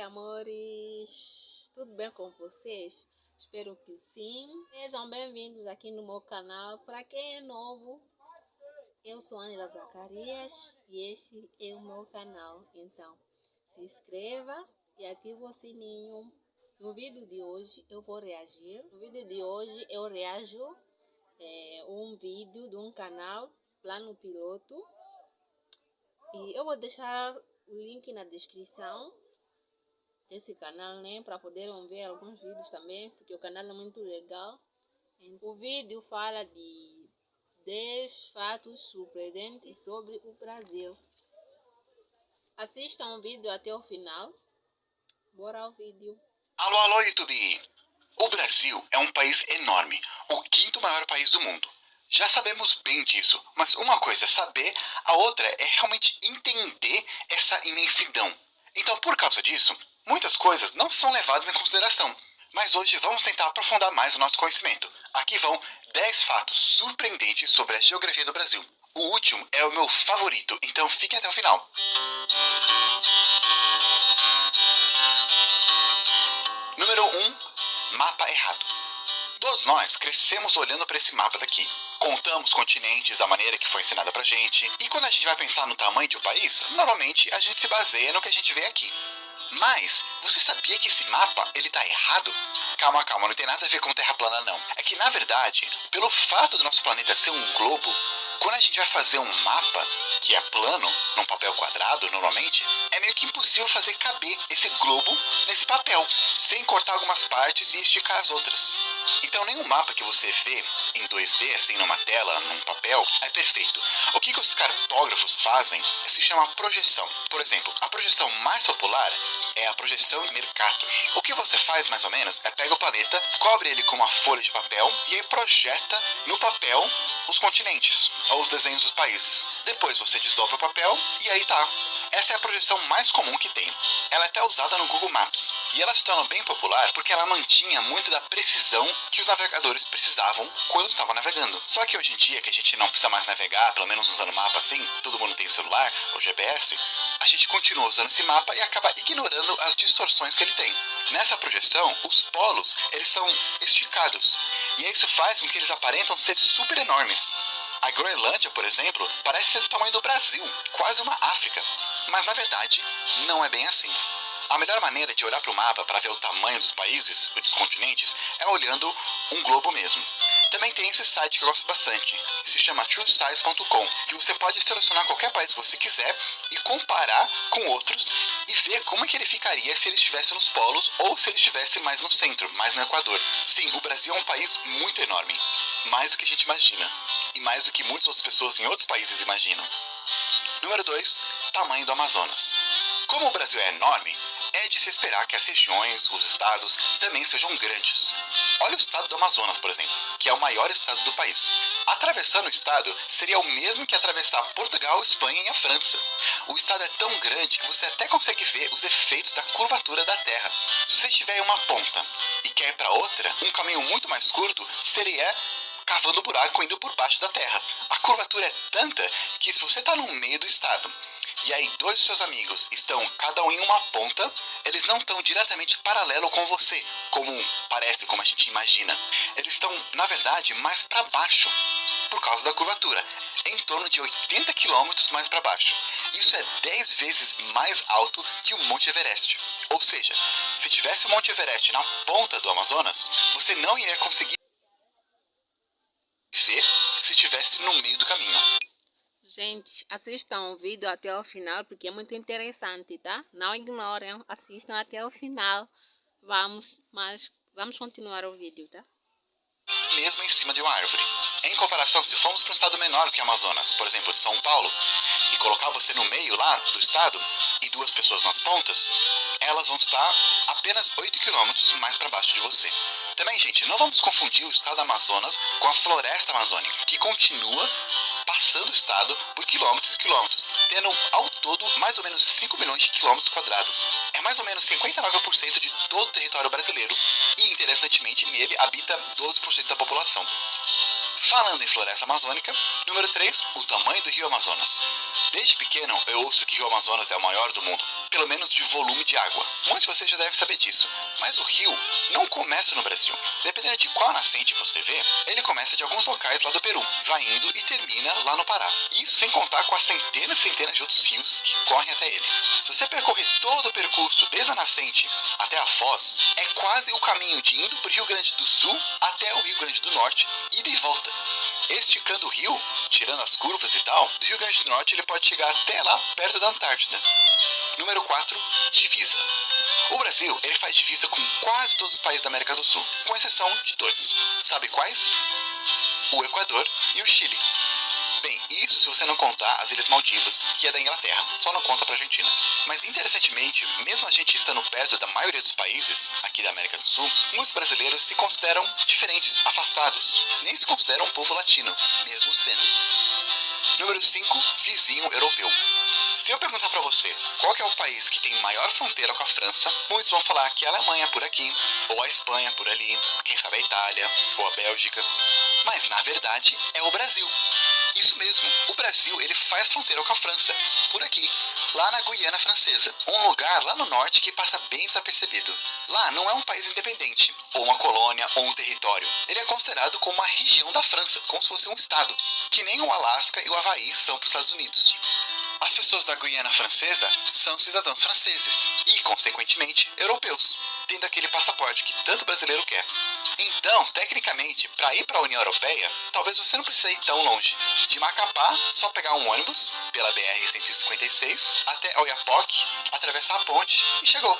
amores! Tudo bem com vocês? Espero que sim. Sejam bem-vindos aqui no meu canal. Para quem é novo, eu sou Ângela Zacarias e este é o meu canal. Então, se inscreva e ative o sininho. No vídeo de hoje eu vou reagir. No vídeo de hoje eu reajo um vídeo de um canal, Plano Piloto. E eu vou deixar o link na descrição desse canal, né, para poderem ver alguns vídeos também, porque o canal é muito legal. O vídeo fala de 10 fatos surpreendentes sobre o Brasil. Assistam o vídeo até o final. Bora ao vídeo. Alô, alô, YouTube! O Brasil é um país enorme, o quinto maior país do mundo. Já sabemos bem disso, mas uma coisa é saber, a outra é realmente entender essa imensidão. Então, por causa disso, muitas coisas não são levadas em consideração. Mas hoje vamos tentar aprofundar mais o nosso conhecimento. Aqui vão 10 fatos surpreendentes sobre a geografia do Brasil. O último é o meu favorito, então fiquem até o final. Número 1. Mapa errado. Todos nós crescemos olhando para esse mapa daqui. Contamos continentes da maneira que foi ensinada pra gente. E quando a gente vai pensar no tamanho de um país, normalmente a gente se baseia no que a gente vê aqui. Mas, você sabia que esse mapa, ele tá errado? Calma, não tem nada a ver com terra plana não. É que, na verdade, pelo fato do nosso planeta ser um globo, quando a gente vai fazer um mapa, que é plano, num papel quadrado, normalmente, é meio que impossível fazer caber esse globo nesse papel, sem cortar algumas partes e esticar as outras. Então, nenhum mapa que você vê em 2D, assim, numa tela, num papel, é perfeito. O que os cartógrafos fazem se chama projeção. Por exemplo, a projeção mais popular é a projeção Mercator. O que você faz, mais ou menos, é pega o planeta, cobre ele com uma folha de papel e aí projeta no papel os continentes, ou os desenhos dos países. Depois você desdobra o papel e aí tá. Essa é a projeção mais comum que tem. Ela é até usada no Google Maps. E ela se tornou bem popular porque ela mantinha muito da precisão que os navegadores precisavam quando estavam navegando. Só que hoje em dia, que a gente não precisa mais navegar, pelo menos usando mapa assim, todo mundo tem celular, ou GPS, a gente continua usando esse mapa e acaba ignorando as distorções que ele tem. Nessa projeção, os polos, eles são esticados. E isso faz com que eles aparentam ser super enormes. A Groenlândia, por exemplo, parece ser do tamanho do Brasil, quase uma África. Mas na verdade, não é bem assim. A melhor maneira de olhar para o mapa para ver o tamanho dos países e dos continentes é olhando um globo mesmo. Também tem esse site que eu gosto bastante, que se chama truesize.com, que você pode selecionar qualquer país que você quiser e comparar com outros e ver como é que ele ficaria se ele estivesse nos polos ou se ele estivesse mais no centro, mais no Equador. Sim, o Brasil é um país muito enorme, mais do que a gente imagina, e mais do que muitas outras pessoas em outros países imaginam. Número 2. Tamanho do Amazonas. Como o Brasil é enorme, é de se esperar que as regiões, os estados, também sejam grandes. Olha o estado do Amazonas, por exemplo, que é o maior estado do país. Atravessando o estado seria o mesmo que atravessar Portugal, Espanha e a França. O estado é tão grande que você até consegue ver os efeitos da curvatura da Terra. Se você estiver em uma ponta e quer ir para outra, um caminho muito mais curto seria cavando buraco indo por baixo da Terra. A curvatura é tanta que se você está no meio do estado e aí dois de seus amigos estão cada um em uma ponta, eles não estão diretamente paralelo com você, como parece, como a gente imagina. Eles estão, na verdade, mais para baixo, por causa da curvatura, em torno de 80 km mais para baixo. Isso é 10 vezes mais alto que o Monte Everest. Ou seja, se tivesse o Monte Everest na ponta do Amazonas, você não iria conseguir ver se estivesse no meio do caminho. Gente, assistam o vídeo até o final porque é muito interessante, tá? Não ignorem, assistam até o final. Vamos continuar o vídeo, tá? Mesmo em cima de uma árvore. Em comparação, se formos para um estado menor que o Amazonas, por exemplo, de São Paulo, e colocar você no meio lá do estado e duas pessoas nas pontas, elas vão estar apenas 8 km mais para baixo de você. Também, gente, não vamos confundir o estado do Amazonas com a floresta amazônica, que continua passando o estado por quilômetros e quilômetros, tendo ao todo mais ou menos 5 milhões de quilômetros quadrados. É mais ou menos 59% de todo o território brasileiro e, interessantemente, nele habita 12% da população. Falando em floresta amazônica, número 3, o tamanho do rio Amazonas. Desde pequeno eu ouço que o rio Amazonas é o maior do mundo, pelo menos de volume de água. Muitos de vocês já devem saber disso, mas o rio não começa no Brasil. Dependendo de qual nascente você vê, ele começa de alguns locais lá do Peru, vai indo e termina lá no Pará. Isso sem contar com as centenas e centenas de outros rios que correm até ele. Se você percorrer todo o percurso desde a nascente até a foz, é quase o caminho de indo para o Rio Grande do Sul até o Rio Grande do Norte e de volta. Esticando o rio, tirando as curvas e tal, do Rio Grande do Norte ele pode chegar até lá perto da Antártida. Número 4, divisa. O Brasil, ele faz divisa com quase todos os países da América do Sul, com exceção de 2. Sabe quais? O Equador e o Chile. Bem, isso se você não contar as Ilhas Maldivas, que é da Inglaterra, só não conta pra Argentina. Mas interessantemente, mesmo a gente estando perto da maioria dos países aqui da América do Sul, muitos brasileiros se consideram diferentes, afastados, nem se consideram um povo latino, mesmo sendo. Número 5, vizinho europeu. Se eu perguntar pra você qual que é o país que tem maior fronteira com a França, muitos vão falar que é a Alemanha por aqui, ou a Espanha por ali, quem sabe a Itália, ou a Bélgica. Mas na verdade é o Brasil. Isso mesmo, o Brasil ele faz fronteira com a França, por aqui, lá na Guiana Francesa, um lugar lá no norte que passa bem desapercebido. Lá não é um país independente, ou uma colônia, ou um território. Ele é considerado como uma região da França, como se fosse um estado, que nem o Alasca e o Havaí são para os Estados Unidos. As pessoas da Guiana Francesa são cidadãos franceses e, consequentemente, europeus, tendo aquele passaporte que tanto brasileiro quer. Então, tecnicamente, para ir para a União Europeia, talvez você não precise ir tão longe. De Macapá, só pegar um ônibus pela BR-156 até Oiapoque, atravessar a ponte e chegou.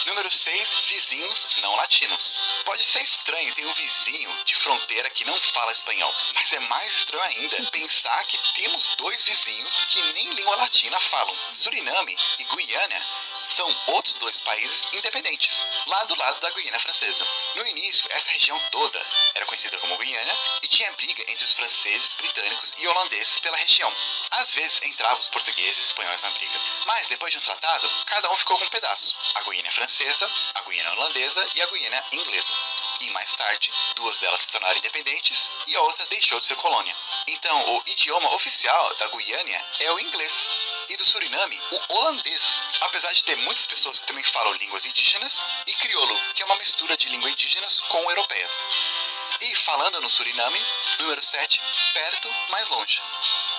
Número 6, vizinhos não latinos. Pode ser estranho ter um vizinho de fronteira que não fala espanhol, mas é mais estranho ainda pensar que temos 2 vizinhos que nem língua latina falam. Suriname e Guiana são outros 2 países independentes, lá do lado da Guiana Francesa. No início, essa região toda era conhecida como Guiana e tinha briga entre os franceses, britânicos e holandeses pela região. Às vezes entravam os portugueses e espanhóis na briga, mas depois de um tratado, cada um ficou com um pedaço. A Guiana Francesa, a Guiana Holandesa e a Guiana Inglesa. E mais tarde, 2 delas se tornaram independentes e a outra deixou de ser colônia. Então, o idioma oficial da Guiana é o inglês. E do Suriname, o holandês. Apesar de ter muitas pessoas que também falam línguas indígenas, e crioulo, que é uma mistura de língua indígenas com europeias. E falando no Suriname, número 7, perto, mais longe.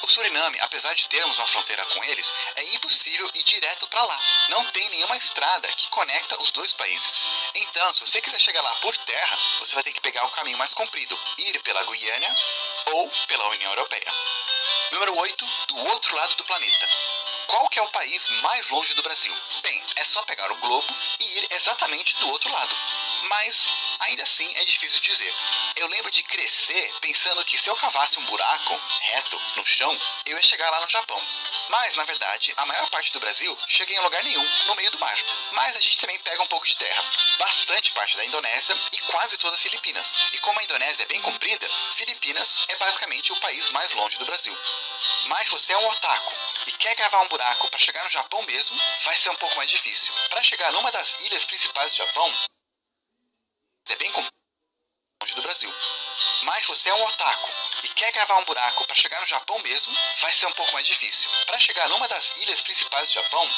O Suriname, apesar de termos uma fronteira com eles, é impossível ir direto para lá. Não tem nenhuma estrada que conecta os 2 países. Então, se você quiser chegar lá por terra, você vai ter que pegar o caminho mais comprido, ir pela Guiana ou pela União Europeia. Número 8, do outro lado do planeta. Qual que é o país mais longe do Brasil? Bem, é só pegar o globo e ir exatamente do outro lado. Mas, ainda assim, é difícil dizer. Eu lembro de crescer pensando que se eu cavasse um buraco reto no chão, eu ia chegar lá no Japão. Mas, na verdade, a maior parte do Brasil chega em lugar nenhum, no meio do mar. Mas a gente também pega um pouco de terra. Bastante parte da Indonésia e quase todas as Filipinas. E como a Indonésia é bem comprida, Filipinas é basicamente o país mais longe do Brasil. Mas se você é um otaku e quer cavar um buraco para chegar no Japão mesmo, vai ser um pouco mais difícil. Para chegar numa das ilhas principais do Japão, é bem longe do Brasil. Mas se você é um otaku e quer cavar um buraco para chegar no Japão mesmo, vai ser um pouco mais difícil. Para chegar numa das ilhas principais do Japão,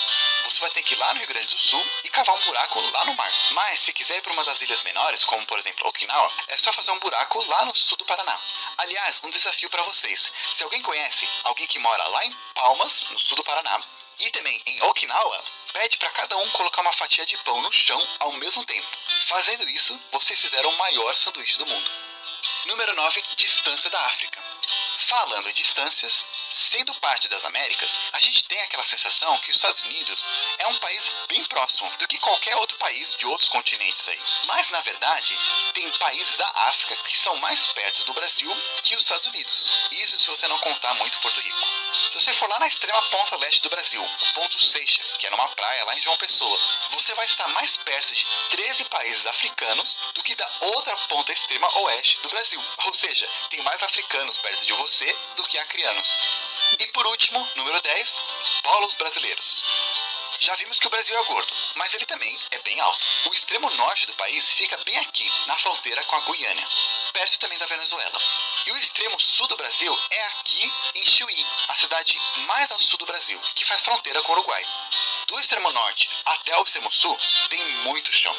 você vai ter que ir lá no Rio Grande do Sul e cavar um buraco lá no mar. Mas se quiser ir para uma das ilhas menores, como por exemplo Okinawa, é só fazer um buraco lá no sul do Paraná. Aliás, um desafio para vocês. Se alguém conhece alguém que mora lá em Palmas, no sul do Paraná, e também em Okinawa, pede para cada um colocar uma fatia de pão no chão ao mesmo tempo. Fazendo isso, vocês fizeram o maior sanduíche do mundo. Número 9, distância da África. Falando em distâncias, sendo parte das Américas, a gente tem aquela sensação que os Estados Unidos é um país bem próximo do que qualquer outro país de outros continentes aí. Mas, na verdade, tem países da África que são mais perto do Brasil que os Estados Unidos. Isso se você não contar muito Porto Rico. Se você for lá na extrema ponta leste do Brasil, o ponto Seixas, que é numa praia lá em João Pessoa, você vai estar mais perto de 13 países africanos do que da outra ponta extrema oeste do Brasil. Ou seja, tem mais africanos perto de você do que acrianos. E por último, número 10, polos brasileiros. Já vimos que o Brasil é gordo, mas ele também é bem alto. O extremo norte do país fica bem aqui, na fronteira com a Guiana, perto também da Venezuela. E o extremo sul do Brasil é aqui em Chuí, a cidade mais ao sul do Brasil, que faz fronteira com o Uruguai. do extremo norte até o extremo sul, tem muito chão.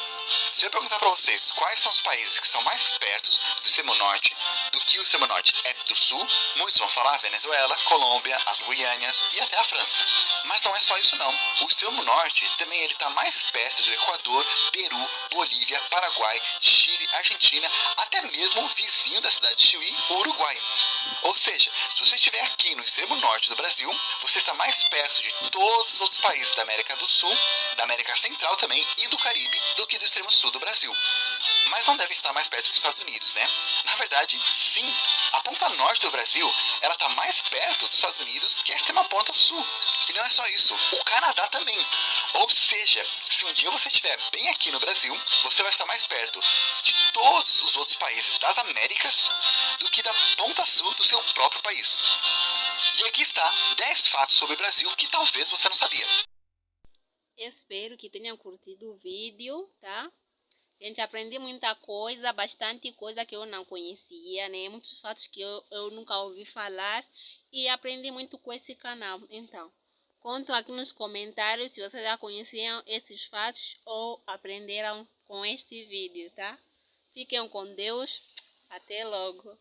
Se eu perguntar para vocês quais são os países que são mais perto do extremo norte do que o extremo norte é do sul, muitos vão falar Venezuela, Colômbia, as Guianas e até a França. Mas não é só isso não. O extremo norte também ele está mais perto do Equador, Peru, Bolívia, Paraguai, Chile, Argentina, até mesmo vizinho da cidade de Chuí, o Uruguai. Ou seja, se você estiver aqui no extremo norte do Brasil, você está mais perto de todos os outros países da América do Sul, da América Central também e do Caribe do que do extremo sul do Brasil. Mas não deve estar mais perto que os Estados Unidos, né? Na verdade, sim, a ponta norte do Brasil, ela está mais perto dos Estados Unidos que a extrema ponta sul. E não é só isso, o Canadá também. Ou seja, se um dia você estiver bem aqui no Brasil, você vai estar mais perto de todos os outros países das Américas do que da ponta sul do seu próprio país. E aqui está 10 fatos sobre o Brasil que talvez você não sabia. Espero que tenham curtido o vídeo, tá? Gente, aprendi muita coisa, bastante coisa que eu não conhecia, né? Muitos fatos que eu nunca ouvi falar e aprendi muito com esse canal. Então, contam aqui nos comentários se vocês já conheciam esses fatos ou aprenderam com este vídeo, tá? Fiquem com Deus. Até logo.